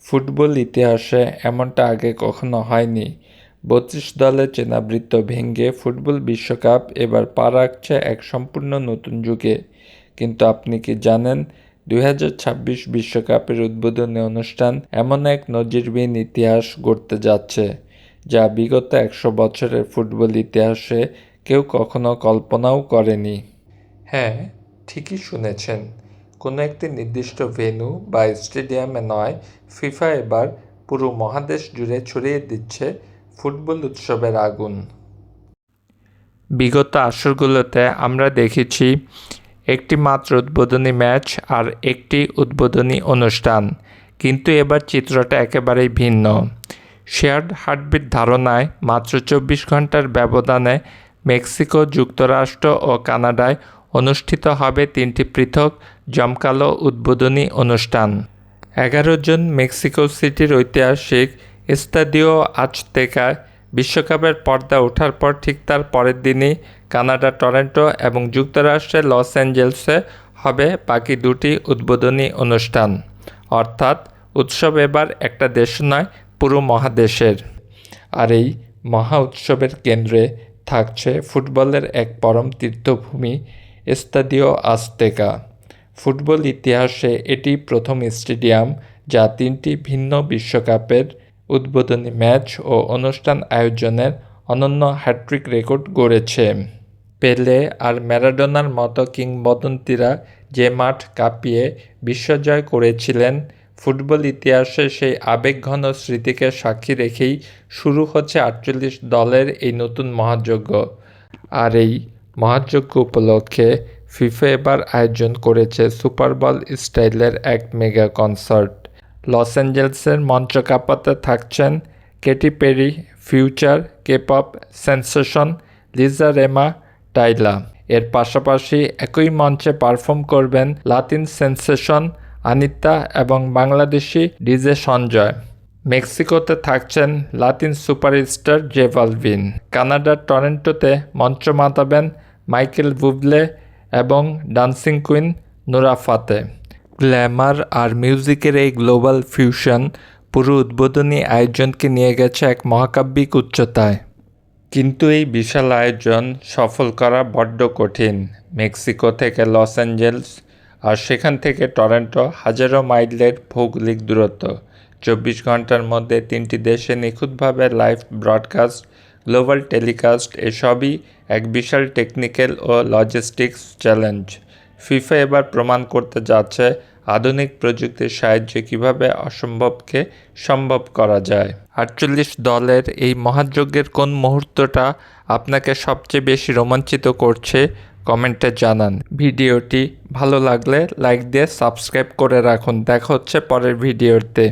Football ইতিহাসে এমনটা আগে কখনো হয়নি। ৩২ দলের চেনাবৃত্ত ভেঙে ফুটবল বিশ্বকাপ এবার পা রাখছে এক সম্পূর্ণ নতুন যুগে। কিন্তু আপনি কি জানেন, ২০২৬ বিশ্বকাপের উদ্বোধনী অনুষ্ঠান এমন এক নজিরবিহীন ইতিহাস গড়তে যাচ্ছে, যা বিগত ১০০ বছরের ফুটবল ইতিহাসে কেউ কখনো কল্পনাও করেনি। হ্যাঁ, ঠিকই শুনেছেন। কোনো একটি নির্দিষ্ট ভেন্যু বা স্টেডিয়ামে নয়, ফিফা এবার পুরো মহাদেশ জুড়ে ছড়িয়ে দিচ্ছে ফুটবল উৎসবের আগুন। বিগত আসরগুলোতে আমরা দেখেছি একটি মাত্র উদ্বোধনী ম্যাচ আর একটি উদ্বোধনী অনুষ্ঠান, কিন্তু এবার চিত্রটা একেবারেই ভিন্ন। শেয়ার্ড হার্টবিট ধারণায় মাত্র ২৪ ঘন্টার ব্যবধানে মেক্সিকো, যুক্তরাষ্ট্র ও কানাডায় অনুষ্ঠিত হবে ৩টি পৃথক জমকালো উদ্বোধনী অনুষ্ঠান। ১১ জুন মেক্সিকো সিটির ঐতিহাসিক এস্তাদিও আজতেকায় বিশ্বকাপের পর্দা ওঠার পর ঠিক তার পরের দিনই কানাডা টরন্টো এবং যুক্তরাষ্ট্রের লস অ্যাঞ্জেলেসে হবে বাকি দুটি উদ্বোধনী অনুষ্ঠান। অর্থাৎ উৎসব এবার একটা দেশ নয়, পুরো মহাদেশের। আর এই মহা উৎসবের কেন্দ্রে থাকছে ফুটবলের এক পরম তীর্থভূমি, এস্তাদিও আজতেকা। ফুটবল ইতিহাসে এটি প্রথম স্টেডিয়াম যা ৩টি ভিন্ন বিশ্বকাপের উদ্বোধনী ম্যাচ ও অনুষ্ঠান আয়োজনের অনন্য হ্যাট্রিক রেকর্ড গড়েছে। পেলে আর ম্যারাডোনার মতো কিংবদন্তিরা যে মাঠ কাঁপিয়ে বিশ্বজয় করেছিলেন, ফুটবল ইতিহাসে সেই আবেগঘন স্মৃতিকে সাক্ষী রেখেই শুরু হচ্ছে ৪৮ দলের এই নতুন মহাযজ্ঞ। আর এই মহাযজ্ঞ উপলক্ষে ফিফা এবার আয়োজন করেছে সুপার বল স্টাইলের এক মেগা কনসার্ট। লস অ্যাঞ্জেলেসের মঞ্চ কাঁপাতে থাকছেন Katy Perry, Future, K pop sensation Lisa Rema Tyla. এর পাশাপাশি একই মঞ্চে পারফর্ম করবেন লাতিন সেন্সেশন আনিতা এবং বাংলাদেশি ডিজে সঞ্জয়। মেক্সিকোতে থাকছেন লাতিন সুপারস্টার জে বালভিন। কানাডার টরন্টোতে মঞ্চ মাতাবেন মাইকেল বুবলে এবং ডান্সিং কুইন নোরা ফাতে। গ্ল্যামার আর মিউজিকের এই গ্লোবাল ফিউশন পুরো উদ্বোধনী আয়োজনকে নিয়ে গেছে এক মহাকাব্যিক উচ্চতায়। কিন্তু এই বিশাল আয়োজন সফল করা বড্ড কঠিন। মেক্সিকো থেকে লস অ্যাঞ্জেলেস আর সেখান থেকে টরন্টো হাজারো মাইলের ভৌগোলিক দূরত্ব। ২৪ ঘন্টার মধ্যে ৩টি দেশে নিখুঁতভাবে লাইভ ব্রডকাস্ট, গ্লোবাল টেলিকাস্ট, এসবই এক বিশাল টেকনিক্যাল ও লজিস্টিক্স চ্যালেঞ্জ। ফিফা এবার প্রমাণ করতে যাচ্ছে আধুনিক প্রযুক্তির সাহায্যে কীভাবে অসম্ভবকে সম্ভব করা যায়। ৪৮ দলের এই মহাযজ্ঞের কোন মুহূর্তটা আপনাকে সবচেয়ে বেশি রোমাঞ্চিত করছে কমেন্টে জানান। ভিডিওটি ভালো লাগলে লাইক দিয়ে সাবস্ক্রাইব করে রাখুন। দেখা হচ্ছে পরের ভিডিওতে।